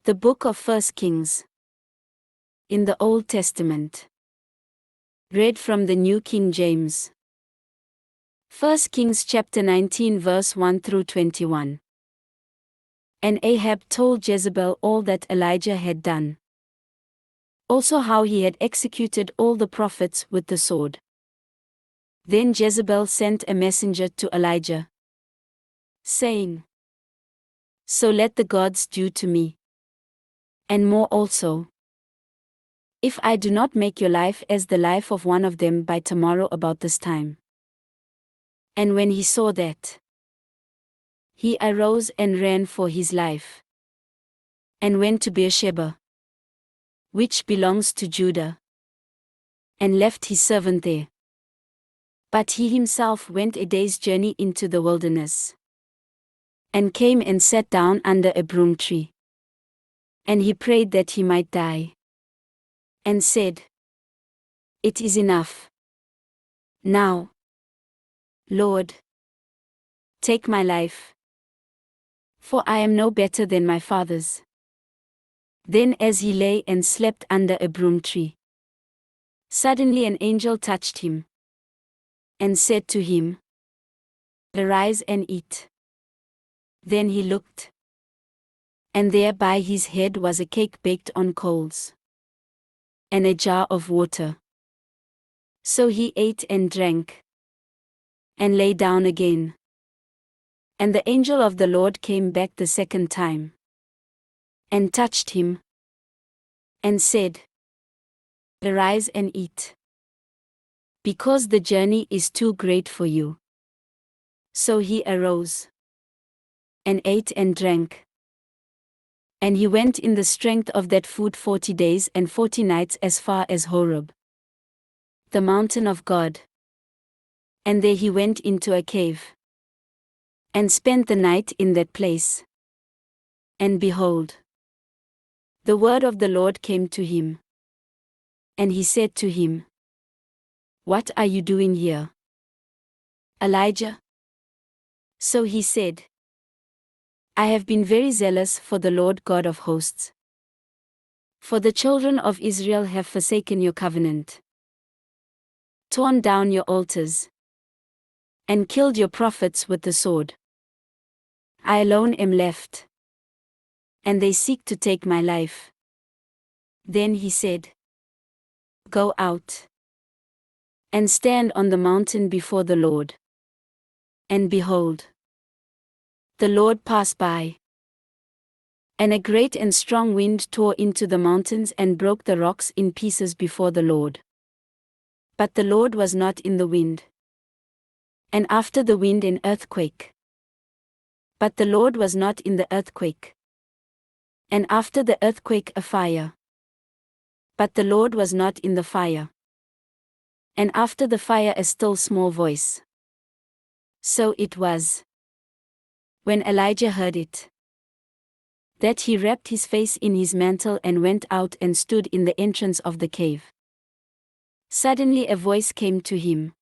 The Book of 1 Kings. In the Old Testament. Read from the New King James. 1 Kings chapter 19 verse 1 through 21. And Ahab told Jezebel all that Elijah had done. Also how he had executed all the prophets with the sword. Then Jezebel sent a messenger to Elijah, saying, So let the gods do to me, and more also, if I do not make your life as the life of one of them by tomorrow about this time. And when he saw that, he arose and ran for his life, and went to Beersheba, which belongs to Judah, and left his servant there. But he himself went a day's journey into the wilderness, and came and sat down under a broom tree. And he prayed that he might die, and said, It is enough. Now, Lord, take my life, for I am no better than my fathers. Then as he lay and slept under a broom tree, suddenly an angel touched him, and said to him, Arise and eat. Then he looked, and there by his head was a cake baked on coals, and a jar of water. So he ate and drank, and lay down again. And the angel of the Lord came back the second time, and touched him, and said, Arise and eat, because the journey is too great for you. So he arose, and ate and drank. And he went in the strength of that food 40 days and 40 nights as far as Horeb, the mountain of God. And there he went into a cave, and spent the night in that place. And behold, the word of the Lord came to him. And he said to him, What are you doing here, Elijah? So he said, I have been very zealous for the Lord God of hosts. For the children of Israel have forsaken your covenant, torn down your altars, and killed your prophets with the sword. I alone am left, and they seek to take my life. Then he said, Go out, and stand on the mountain before the Lord. And behold, the Lord passed by, and a great and strong wind tore into the mountains and broke the rocks in pieces before the Lord. But the Lord was not in the wind. And after the wind an earthquake. But the Lord was not in the earthquake. And after the earthquake a fire. But the Lord was not in the fire. And after the fire a still small voice. So it was, when Elijah heard it, that he wrapped his face in his mantle and went out and stood in the entrance of the cave. Suddenly a voice came to him,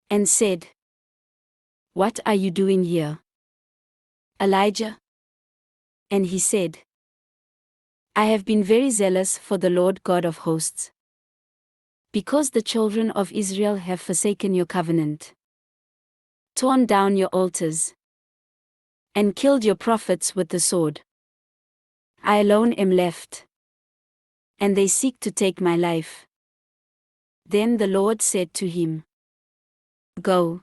and said, What are you doing here, Elijah? And he said, I have been very zealous for the Lord God of hosts, because the children of Israel have forsaken your covenant, torn down your altars, and killed your prophets with the sword. I alone am left, and they seek to take my life. Then the Lord said to him, Go.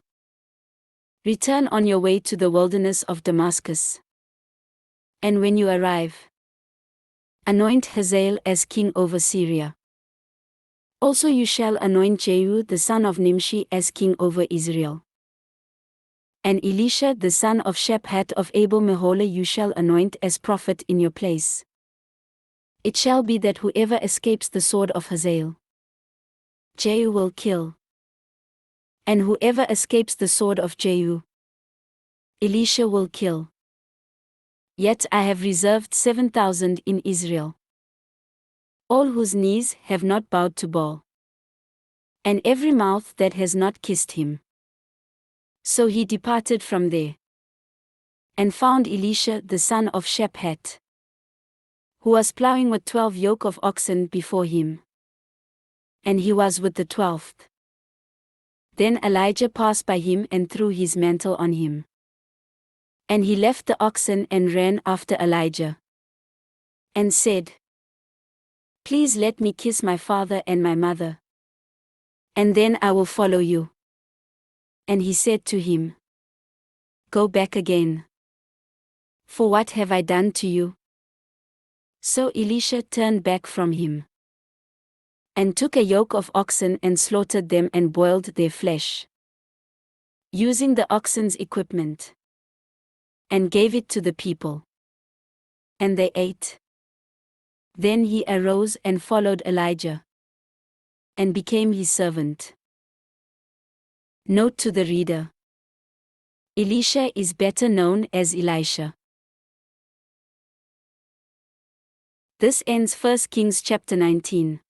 Return on your way to the wilderness of Damascus. And when you arrive, anoint Hazael as king over Syria. Also you shall anoint Jehu the son of Nimshi as king over Israel. And Elisha the son of Shaphat of Abel Meholah you shall anoint as prophet in your place. It shall be that whoever escapes the sword of Hazael, Jehu will kill. And whoever escapes the sword of Jehu, Elisha will kill. Yet I have reserved 7,000 in Israel, all whose knees have not bowed to Baal, and every mouth that has not kissed him. So he departed from there, and found Elisha the son of Shaphat, who was plowing with 12 yoke of oxen before him. And he was with the 12th. Then Elijah passed by him and threw his mantle on him. And he left the oxen and ran after Elijah. And said, "Please let me kiss my father and my mother. And then I will follow you." And he said to him, "Go back again. For what have I done to you?" So Elisha turned back from him, and took a yoke of oxen and slaughtered them and boiled their flesh, using the oxen's equipment, and gave it to the people. And they ate. Then he arose and followed Elijah, and became his servant. Note to the reader: Elisha is better known as Elisha. This ends 1 Kings chapter 19.